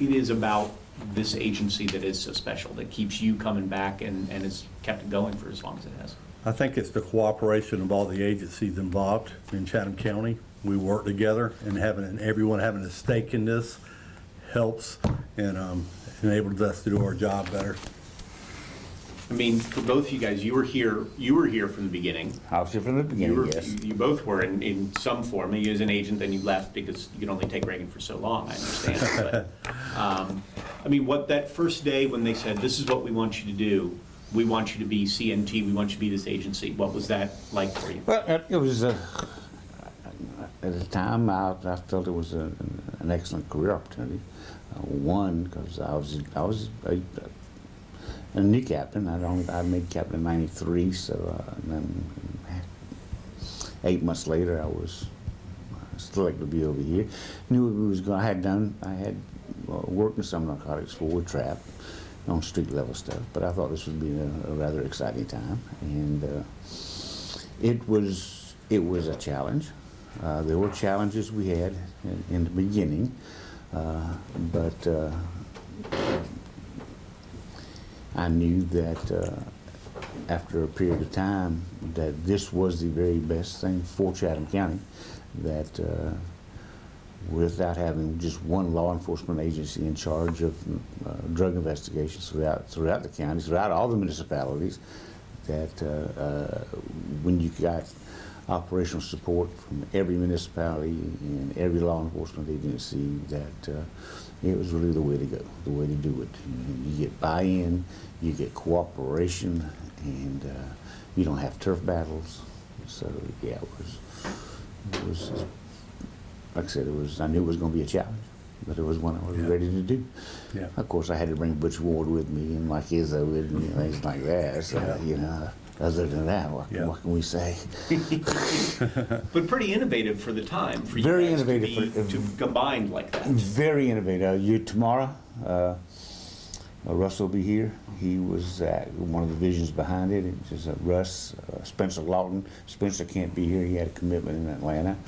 it is about this agency that is so special, that keeps you coming back and has kept it going for as long as it has? I think it's the cooperation of all the agencies involved in Chatham County. We work together, and everyone having a stake in this helps and enables us to do our job better. I mean, for both of you guys, you were here from the beginning. I was here from the beginning, yes. You both were in some form. You as an agent, then you left because you could only take Ragan for so long, I understand. But, I mean, what that first day when they said, this is what we want you to do, we want you to be CNT, we want you to be this agency, what was that like for you? Well, it was, at the time, I felt it was an excellent career opportunity. One, because I was a new captain. I made captain in '93, so and then 8 months later I was selected to be over here. Knew what we was going. I had worked in some narcotics for wood trap on street level stuff, but I thought this would be a rather exciting time, and it was a challenge. There were challenges we had in the beginning, but I knew that after a period of time that this was the very best thing for Chatham County, that without having just one law enforcement agency in charge of drug investigations throughout the county, throughout all the municipalities, that when you got operational support from every municipality and every law enforcement agency, that it was really the way to go, the way to do it. You get buy-in, you get cooperation, and you don't have turf battles. So yeah, it was like I said, I knew it was going to be a challenge, but it was one I was ready to do. Yeah. Of course, I had to bring Butch Ward with me and like Izzo with me and things like that. So you know. Other than that, what can we say? But pretty innovative for the time, for very you guys innovative to combine like that. Very innovative. Tomorrow, Russ will be here. He was at one of the divisions behind it. It's just Russ, Spencer Lawton. Spencer can't be here. He had a commitment in Atlanta.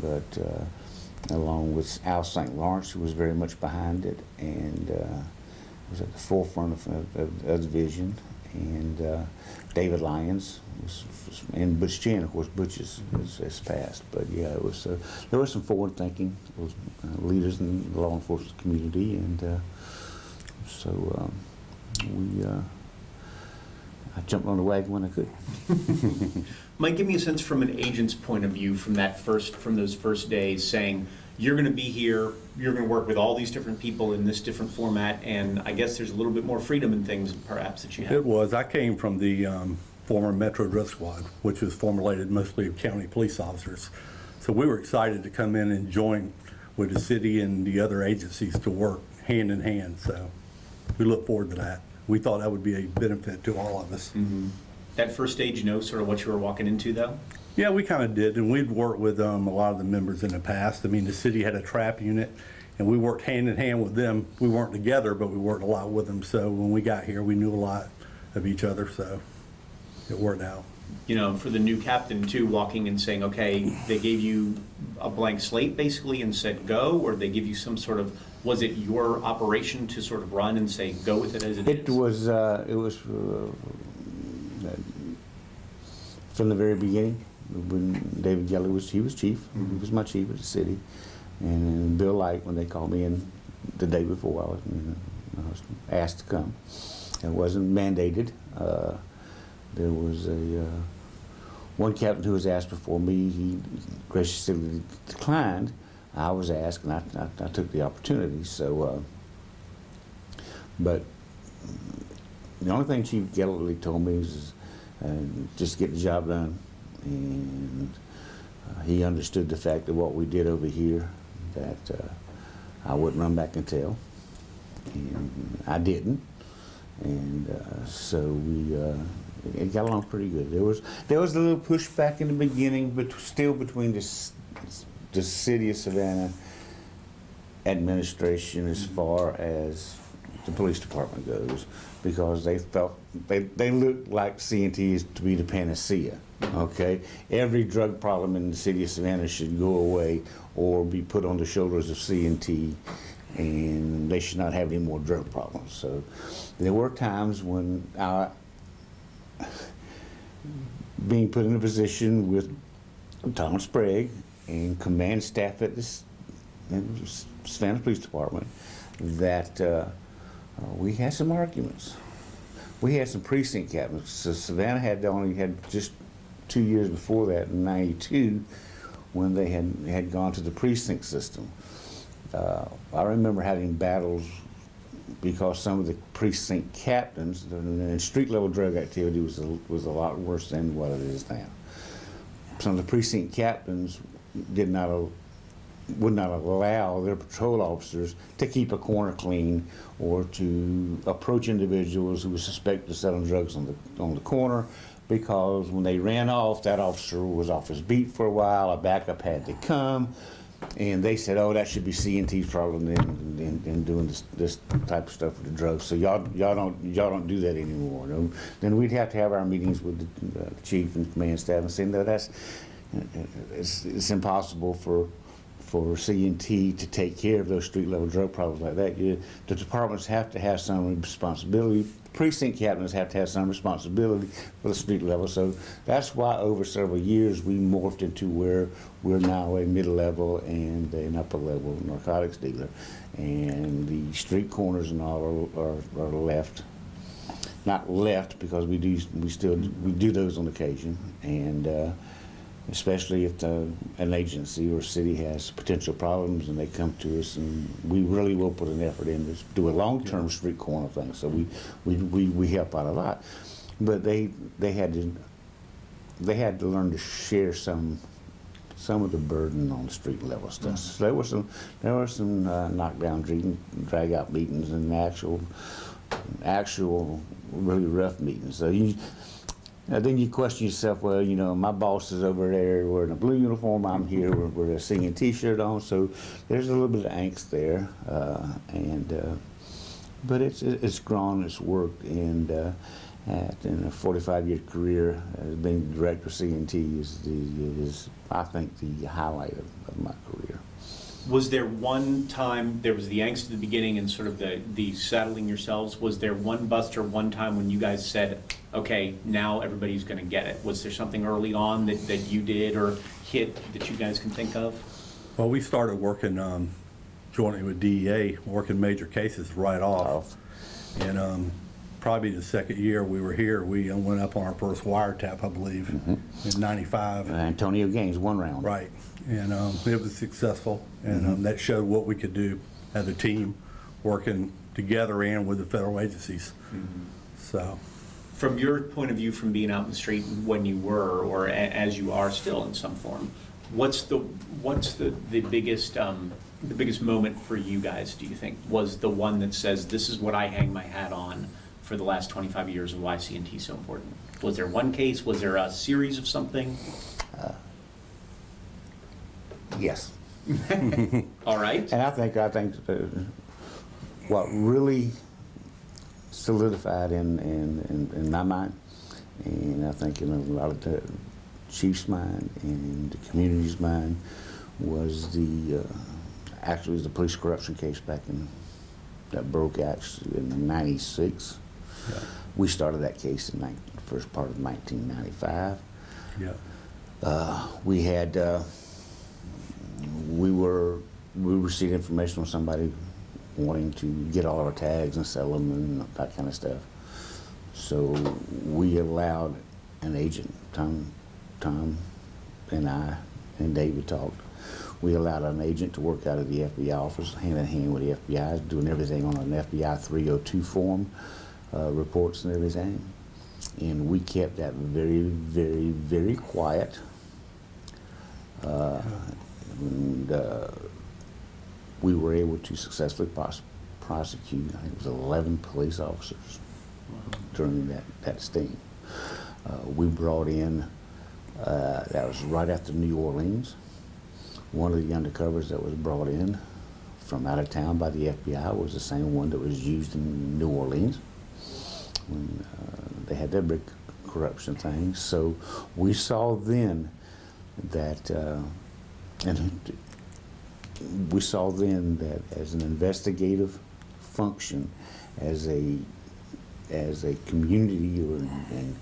But along with Al St. Lawrence, who was very much behind it and was at the forefront of the vision. And David Lyons and Butch Chan. Of course, Butch has passed, but yeah, it was. There was some forward-thinking leaders in the law enforcement community, and so I jumped on the wagon when I could. Mike, give me a sense from an agent's point of view from those first days, saying you're going to be here, you're going to work with all these different people in this different format, and I guess there's a little bit more freedom in things perhaps that you have. It was. I came from the former Metro Drug Squad, which was formulated mostly of county police officers. So we were excited to come in and join with the city and the other agencies to work hand in hand. So we look forward to that. We thought that would be a benefit to all of us. Mm-hmm. That first day, did you know sort of what you were walking into, though? Yeah, we kind of did, and we'd worked with a lot of the members in the past. I mean, the city had a trap unit, and we worked hand in hand with them. We weren't together, but we worked a lot with them. So when we got here, we knew a lot of each other, so it worked out. You know, for the new captain, too, walking and saying, okay, they gave you a blank slate, basically, and said go, or they give you some sort of, was it your operation to sort of run and say, go with it as it is? It was from the very beginning. When David Gelly was chief, he was my chief of the city, and Bill Light, when they called me in the day before I was asked to come. It wasn't mandated. There was one captain who was asked before me. He graciously declined. I was asked, and I took the opportunity. So, but the only thing Chief Gelly told me is just get the job done. And he understood the fact that what we did over here, that I wouldn't run back and tell, and I didn't, and so it got along pretty good. There was a little pushback in the beginning, but still between the city of Savannah administration as far as the police department goes, because they felt they looked like CNT to be the panacea. Okay, every drug problem in the city of Savannah should go away or be put on the shoulders of CNT, and they should not have any more drug problems. So there were times when being put in a position with Tom Sprague and command staff at this Savannah Police Department that we had some arguments. We had some precinct captains. So Savannah had only had just 2 years before that, in '92, when they had gone to the precinct system. I remember having battles because some of the precinct captains, and street level drug activity was a lot worse than what it is now. Some of the precinct captains would not allow their patrol officers to keep a corner clean or to approach individuals who were suspected of selling drugs on the corner, because when they ran off, that officer was off his beat for a while, a backup had to come, and they said, oh, that should be CNT's problem in doing this type of stuff with the drugs. So y'all don't do that anymore. No? Then we'd have to have our meetings with the chief and command staff and say, no, it's impossible for CNT to take care of those street level drug problems like that. The departments have to have some responsibility. Precinct captains have to have some responsibility for the street level. So that's why over several years we morphed into where we're now a middle level and an upper level narcotics dealer. And the street corners and all are left. Not left, because we do those on occasion. And especially if an agency or city has potential problems and they come to us, and we really will put an effort in to do a long-term street corner thing. So we help out a lot, but they had to learn to share some of the burden on street level stuff. So there were some knockdown, drag out meetings and actual really rough meetings. So then you question yourself, well, my boss is over there wearing a blue uniform, I'm here with a singing T-shirt on, so there's a little bit of angst there, but it's grown, it's worked, and in a 45-year career, being director of CNT is I think the highlight of my career. Was there one time, there was the angst at the beginning and sort of the settling yourselves, was there one bust or one time when you guys said, okay, now everybody's going to get it? Was there something early on that you did or hit that you guys can think of? Well, we started working jointly with DEA, working major cases right off. And probably the second year we were here, we went up on our first wiretap, I believe, in '95. Antonio Gaines, 1 round. Right. And it was successful, and that showed what we could do as a team, working together and with the federal agencies. So, from your point of view, from being out in the street when you were, or as you are still in some form, what's the biggest moment for you guys, do you think, was the one that says, this is what I hang my hat on for the last 25 years of why CNT is so important? Was there one case? Was there a series of something? Yes. All right. And I think what really solidified in my mind, and I think in a lot of the chief's mind and the community's mind, was actually the police corruption case that broke actually in '96. Yeah. We started that case in the first part of 1995. Yeah. We received information from somebody wanting to get all our tags and sell them and that kind of stuff. So we allowed an agent, Tom and I and David talked. We allowed an agent to work out of the FBI office, hand in hand with the FBI, doing everything on an FBI 302 form, reports and everything. And we kept that very, very, very quiet. We were able to successfully prosecute, I think it was 11 police officers during that sting. We brought in, that was right after New Orleans. One of the undercovers that was brought in from out of town by the FBI was the same one that was used in New Orleans when they had their big corruption thing. So we saw then that, and we saw then that as an investigative function, as a community or and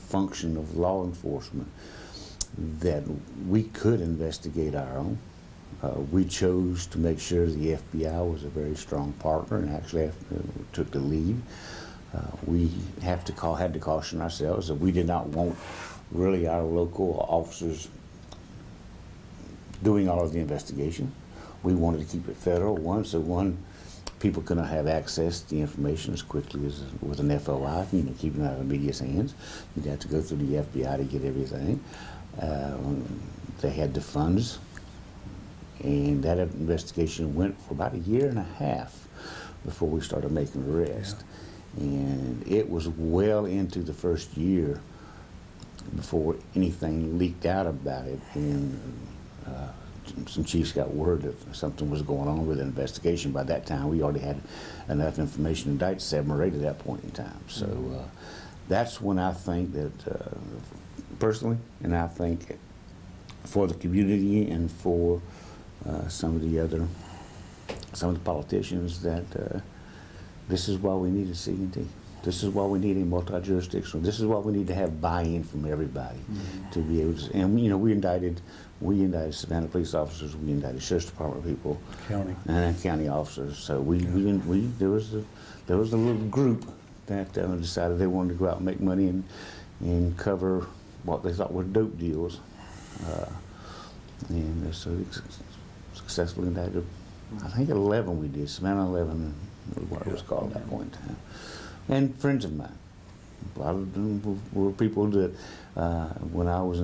function of law enforcement, that we could investigate our own. We chose to make sure the FBI was a very strong partner and actually took the lead. We had to caution ourselves that we did not want really our local officers doing all of the investigation. We wanted to keep it federal, so people couldn't have access to the information as quickly as with an FOI, keeping it out of the media's hands. You'd have to go through the FBI to get everything. They had the funds, and that investigation went for about 1.5 years before we started making the arrest. Yeah. And it was well into the first year before anything leaked out about it, and some chiefs got word that something was going on with the investigation. By that time, we already had enough information to indict 7 or 8 at that point in time. So that's when I think that, personally, and I think for the community and for some of the politicians, that this is why we need a CNT. This is why we need a multi-jurisdictional. This is why we need to have buy-in from everybody to be able to. And we indicted Savannah police officers. We indicted sheriff's department people, county officers. So there was a little group that decided they wanted to go out and make money and cover what they thought were dope deals, and so successfully indicted. I think 11 we did. Savannah 11 was what it was called at that point in time. And friends of mine. A lot of them were people that when I was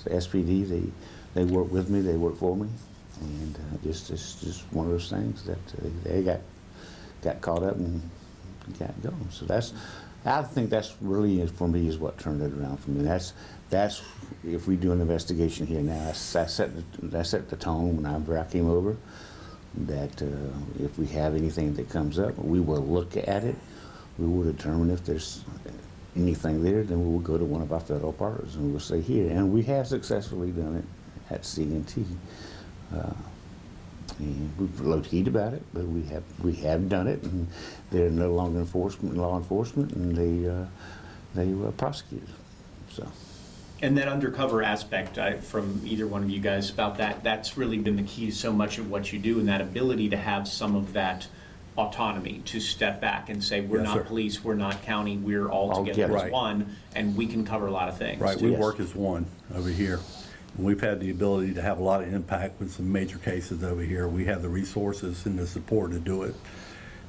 SPD, they worked with me, they worked for me, and just one of those things that they got caught up and got going. So I think that's really, for me, is what turned it around for me. That's if we do an investigation here now, I set the tone whenever I came over, that if we have anything that comes up, we will look at it. We will determine if there's anything there, then we will go to one of our federal partners and we'll say here. And we have successfully done it at CNT. And we've low keyed about it, but we have done it, and they're no longer law enforcement, and they were prosecuted. So. And that undercover aspect from either one of you guys about that's really been the key to so much of what you do, and that ability to have some of that autonomy to step back and say, we're not police, we're not county, we're all together as one, and we can cover a lot of things. Right, we work as one over here. We've had the ability to have a lot of impact with some major cases over here. We have the resources and the support to do it.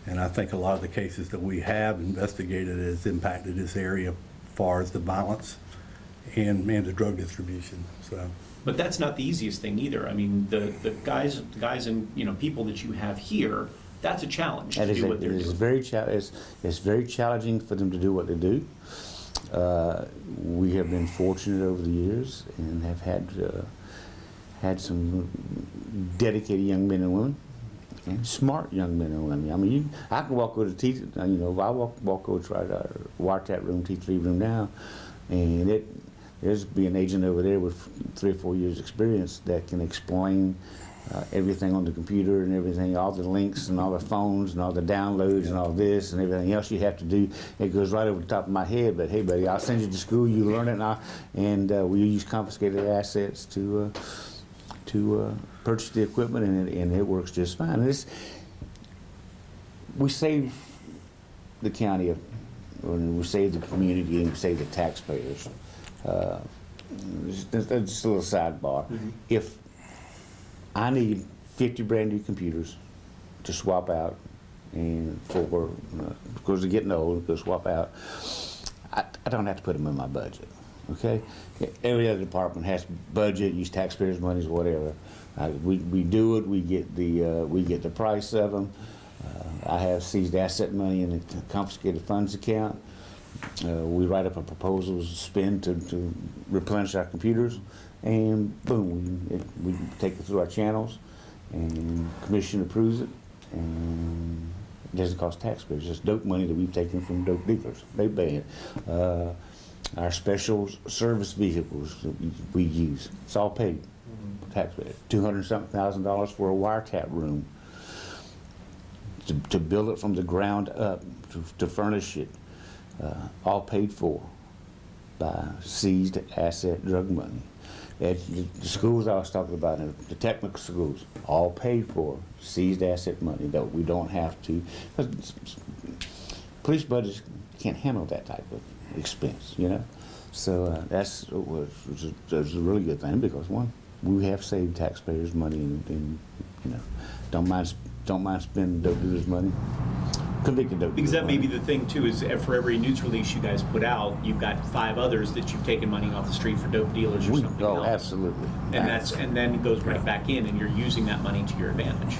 And I think a lot of the cases that we have investigated has impacted this area as far as the violence and the drug distribution. So. But that's not the easiest thing either. I mean, the guys and people that you have here, that's a challenge to do what they're doing. It's very challenging for them to do what they do. We have been fortunate over the years and have had some dedicated young men and women, and smart young men and women. I mean, I can walk over to if I walk over to our wiretap room, T3 room now, and there's be an agent over there with 3 or 4 years experience that can explain everything on the computer and everything, all the links and all the phones and all the downloads and all this and everything else you have to do. It goes right over the top of my head, but hey buddy, I'll send you to school, you learn it, and we use confiscated assets to purchase the equipment, and it works just fine. And we save the county, we save the community, and we save the taxpayers. Just a little sidebar. Mm-hmm. If I need 50 brand new computers to swap out, and because they're getting old, to swap out, I don't have to put them in my budget. Okay, every other department has budget, use taxpayers' monies, whatever. We do it. We get the price of them. I have seized asset money in the confiscated funds account. We write up a proposal to spend to replenish our computers, and boom, we take it through our channels, and commission approves it, and it doesn't cost taxpayers. It's dope money that we've taken from dope dealers. They pay it. Our special service vehicles that we use, it's all paid. taxpayers. $200-something for a wiretap room. To build it from the ground up, to furnish it, all paid for by seized asset drug money. At the schools I was talking about, the technical schools, all paid for, seized asset money, though we don't have to, because police budgets can't handle that type of expense, you know? So that was a really good thing, because one, we have saved taxpayers money, and you know, don't mind spending dope dealers' money. Convicted dope Because dealers' that may be money. the thing too, is for every news release you guys put out, you've got 5 others that you've taken money off the street for dope dealers or something else. Absolutely. And then it goes right back in, and you're using that money to your advantage.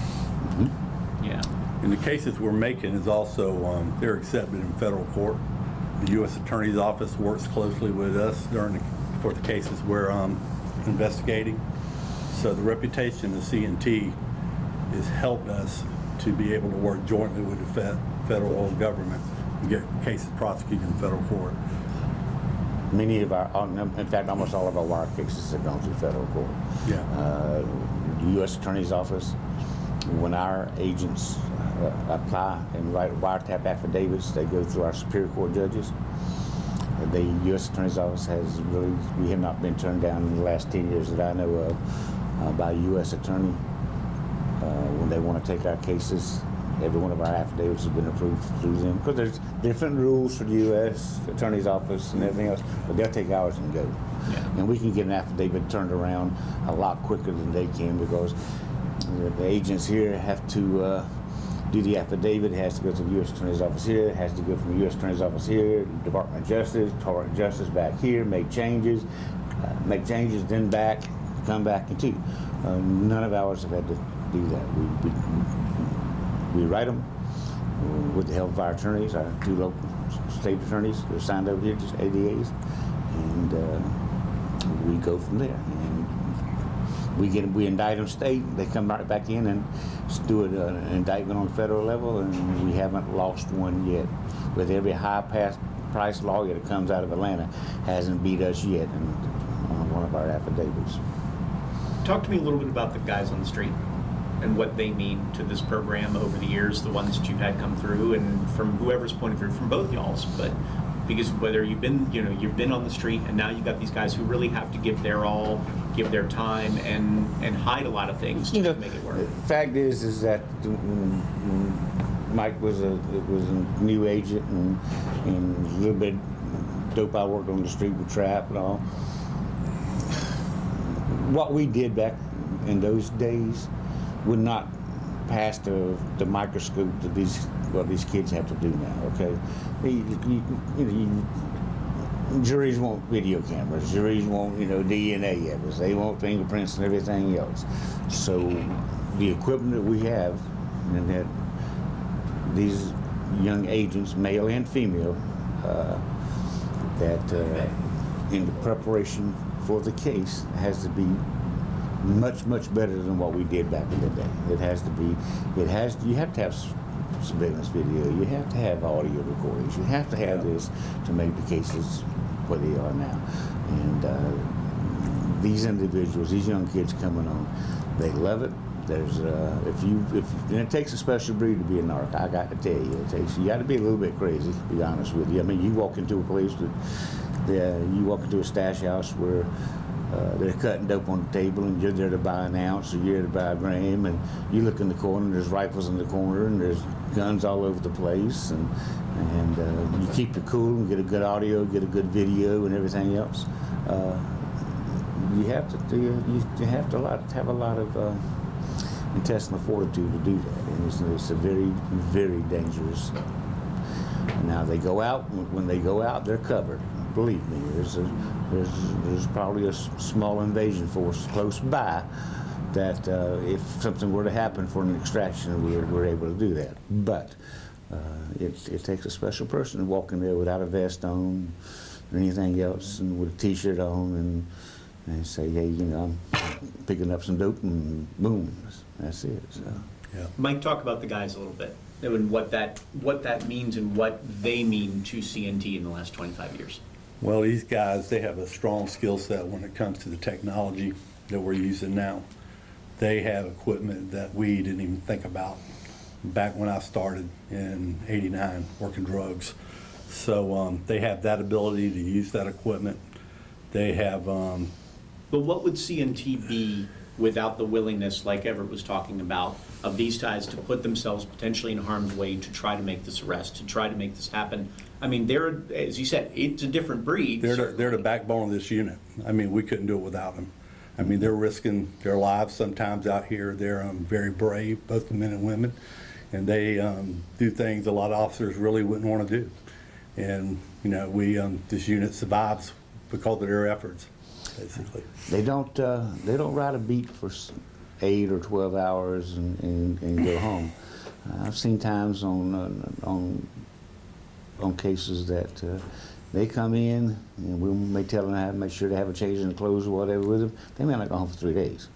Yeah. And the cases we're making is also, they're accepted in federal court. The U.S. Attorney's Office works closely with us for the cases we're investigating. So the reputation of CNT has helped us to be able to work jointly with the federal government and get cases prosecuted in federal court. Many of in fact, almost all of our wire cases have gone through federal court. Yeah. The U.S. Attorney's Office, when our agents apply and write wiretap affidavits, they go through our Superior Court judges. The U.S. Attorney's Office we have not been turned down in the last 10 years that I know of by a U.S. attorney. When they want to take our cases, every one of our affidavits has been approved through them. Because there's different rules for the U.S. Attorney's Office and everything else, but they'll take ours and go. Yeah. And we can get an affidavit turned around a lot quicker than they can, because the agents here have to do the affidavit. It has to go to the U.S. Attorney's Office here. It has to go from the U.S. Attorney's Office here, Department of Justice, Department of Justice back here, make changes, then back, come back and two. None of ours have had to do that. We write them with the help of our attorneys, our 2 local state attorneys. They're signed over here, just ADAs, and we go from there. And we indict them state. They come right back in and do an indictment on the federal level, and we haven't lost one yet. With every high-price lawyer that comes out of Atlanta hasn't beat us yet on one of our affidavits. Talk to me a little bit about the guys on the street and what they mean to this program over the years, the ones that you've had come through, and from whoever's point of view, from both y'all's, but because whether you've been on the street, and now you've got these guys who really have to give their all, give their time, and hide a lot of things to make it work. The fact is that when Mike was a new agent and a little bit dope, I worked on the street with trap and all. What we did back in those days would not pass the microscope that these kids have to do now. Okay, juries want video cameras. Juries want DNA evidence. They want fingerprints and everything else. So the equipment that we have, and that these young agents, male and female, that in the preparation for the case has to be much better than what we did back in the day. You have to have surveillance video, you have to have audio recordings, you have to have this to make the cases what they are now. And these individuals, these young kids coming on, they love it. There's and it takes a special breed to be a narc. I got to tell you, you got to be a little bit crazy, to be honest with you. I mean, you walk into a place you walk into a stash house where they're cutting dope on the table, and you're there to buy an ounce, or you're there to buy a gram, and you look in the corner, and there's rifles in the corner, and there's guns all over the place, and you keep it cool and get a good audio, get a good video, and everything else. You have to have a lot of intestinal fortitude to do that, and it's a very, very dangerous. Now they go out. When they go out, they're covered. Believe me, there's probably a small invasion force close by that if something were to happen for an extraction, we're able to do that. But it takes a special person to walk in there without a vest on or anything else, and with a T-shirt on, and say, hey, I'm picking up some dope, and boom, that's it. So. Yeah. Mike, talk about the guys a little bit, and what that means and what they mean to CNT in the last 25 years. Well, these guys, they have a strong skill set when it comes to the technology. that we're using now. They have equipment that we didn't even think about back when I started in '89 working drugs. So they have that ability to use that equipment. They have, But what would CNT be without the willingness, like Everett was talking about, of these guys to put themselves potentially in harm's way to try to make this arrest, to try to make this happen? I mean, they're, as you said, it's a different breed. they're the backbone of this unit. I mean, we couldn't do it without them. I mean, they're risking their lives sometimes out here. They're very brave, both the men and women, and they do things a lot of officers really wouldn't want to do. And you know, this unit survives because of their efforts, basically. They don't ride a beat for 8 or 12 hours and go home. I've seen times on cases that they come in and we may tell them to make sure they have a change in clothes or whatever with them. They may not go home for 3 days.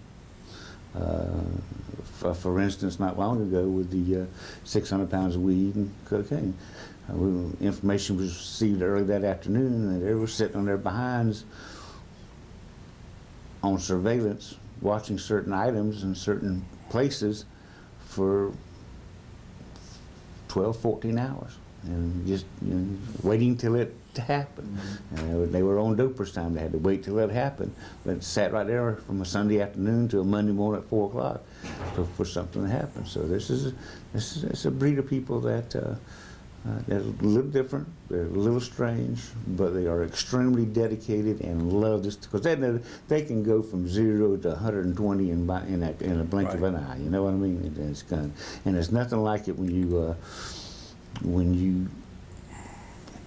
For instance, not long ago with the 600 pounds of weed and cocaine, information was received early that afternoon that they were sitting on their behinds on surveillance, watching certain items in certain places for 12, 14 hours, and just waiting till it happened. And they were on dopers time. They had to wait till it happened. But sat right there from a Sunday afternoon to a Monday morning at 4 o'clock for something to happen. So this is a breed of people that they're a little different, they're a little strange, but they are extremely dedicated and love this, because they can go from 0 to 120 in a blink of an eye. You know what I mean? And it's nothing like it when you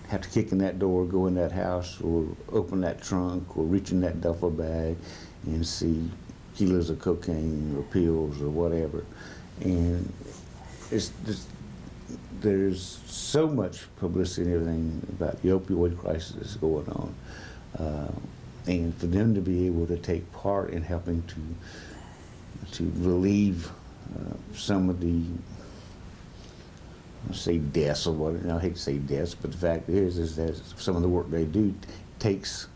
have to kick in that door, go in that house, or open that trunk, or reach in that duffel bag and see kilos of cocaine or pills or whatever. And there's so much publicity and everything about the opioid crisis that's going on. And for them to be able to take part in helping to relieve some of the, I say deaths or what, I hate to say deaths, but the fact is that some of the work they do takes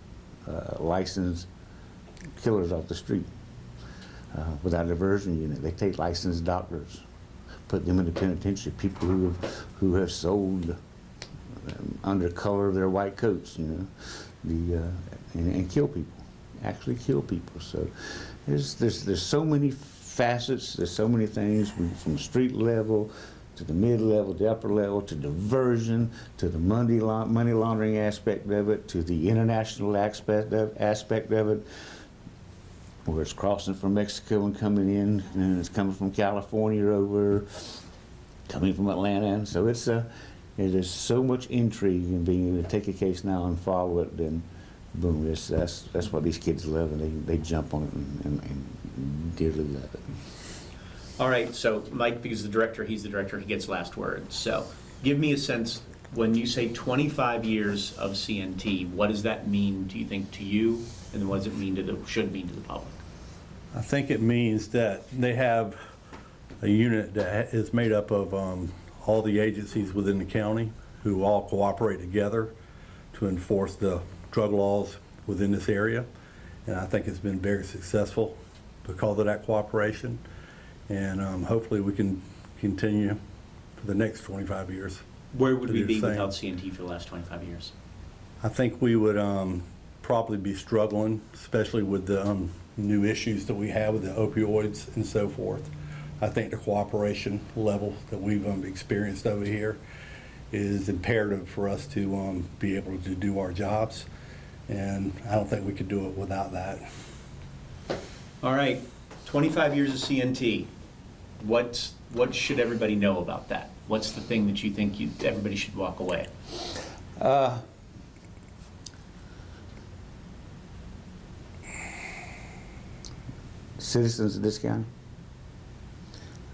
licensed killers off the street without a diversion unit. They take licensed doctors, put them in the penitentiary, people who have sold under color of their white coats, and kill people, actually kill people. So there's so many facets, there's so many things from street level to the mid-level, the upper level, to diversion, to the money laundering aspect of it, to the international aspect of it, where it's crossing from Mexico and coming in, and it's coming from California over, coming from Atlanta. And so there's so much intrigue in being able to take a case now and follow it, then boom, that's what these kids love, and they jump on it and dearly love it. All right, so Mike, because he's the director, he gets last word. So give me a sense, when you say 25 years of CNT, what does that mean, do you think, to you, and then what does it mean should mean to the public? I think it means that they have a unit that is made up of all the agencies within the county who all cooperate together to enforce the drug laws within this area. And I think it's been very successful because of that cooperation. And hopefully we can continue for the next 25 years. Where would we be without CNT for the last 25 years? I think we would probably be struggling, especially with the new issues that we have with the opioids and so forth. I think the cooperation level that we've experienced over here is imperative for us to be able to do our jobs, and I don't think we could do it without that. All right, 25 years of CNT. What should everybody know about that? What's the thing that you think everybody should walk away? Citizens of this county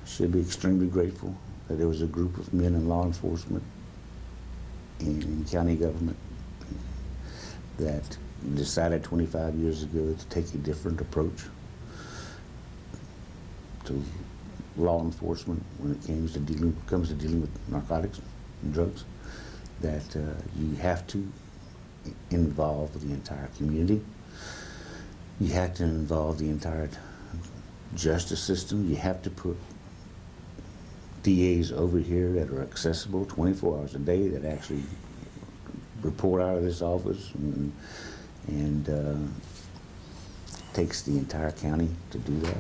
should be extremely grateful that there was a group of men in law enforcement and county government that decided 25 years ago to take a different approach to law enforcement when it comes to dealing with narcotics and drugs, that you have to involve the entire community. You have to involve the entire justice system. You have to put DAs over here that are accessible 24 hours a day, that actually report out of this office, and takes the entire county to do that.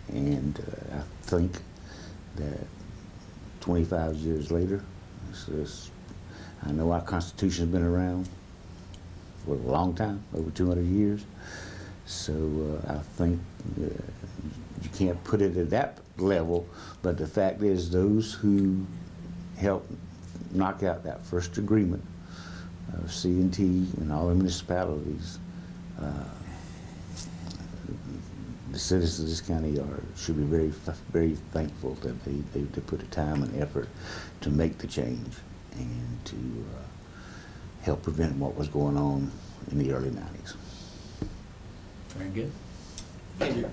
And I think that 25 years later, I know our Constitution's been around for a long time, over 200 years. So I think you can't put it at that level, but the fact is those who helped knock out that first agreement of CNT and all the municipalities, the citizens of this county should be very thankful that they put the time and effort to make the change and to help prevent what was going on in the early 90s. Very good. Thank you.